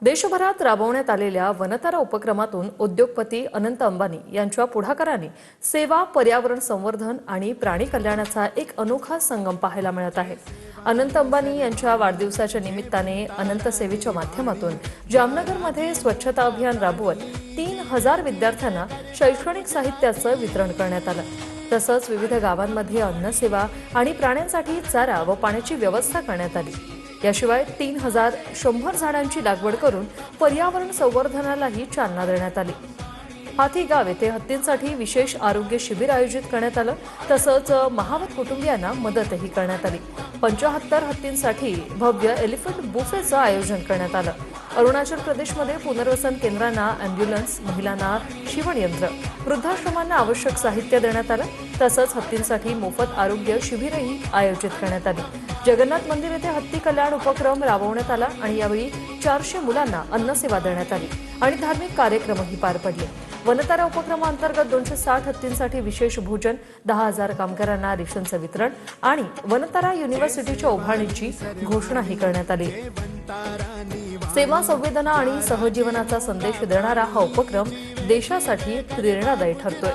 देशभरात राबवण्यात आलेल्या वनतारा उपक्रमातून उद्योगपती अनंत अंबानी यांच्या पुढाकाराने सेवा, पर्यावरण संवर्धन आणि प्राणी कल्याणाचा एक अनोखा संगम पाहायला मिळत आहे। अनंत अंबानी यांच्या वाढदिवसाच्या निमित्ताने अनंत सेवेच्या माध्यमातून जामनगरमध्ये स्वच्छता अभियान राबवत 3000 विद्यार्थ्यांना शैक्षणिक साहित्याचं वितरण करण्यात आलं। तसंच विविध गावांमध्ये अन्नसेवा आणि प्राण्यांसाठी चारा व पाण्याची व्यवस्था करण्यात आली। याशिवाय 3100 झाडांची लागवड करून पर्यावरण संवर्धनालाही चालना देण्यात आली। हाथी गाव येथे हत्तींसाठी विशेष आरोग्य शिबिर आयोजित करण्यात आलं। तसंच महावत कुटुंबियांना मदतही करण्यात आली। 75 हत्तींसाठी भव्य एलिफंट बुफेचं आयोजन करण्यात आलं। अरुणाचल प्रदेशमध्ये पुनर्वसन केंद्रांना अँब्युलन्स, महिलांना शिवणयंत्र, वृद्धाश्रमांना आवश्यक साहित्य देण्यात आलं। तसंच हत्तींसाठी मोफत आरोग्य शिबिरही आयोजित करण्यात आली। जगन्नाथ मंदिर येथे हत्ती कल्याण उपक्रम राबवण्यात आला आणि यावेळी 400 मुलांना अन्नसेवा देण्यात आली आणि धार्मिक कार्यक्रमही पार पडले। वनतारा उपक्रमांतर्गत 260 हत्तींसाठी विशेष भोजन, 10,000 कामगारांना रेशनचं वितरण आणि वनतारा युनिव्हर्सिटीच्या उभारणीची घोषणाही करण्यात आली। सेवा, संवेदना आणि सहजीवनाचा संदेश देणारा हा उपक्रम देशासाठी प्रेरणादायी ठरतोय।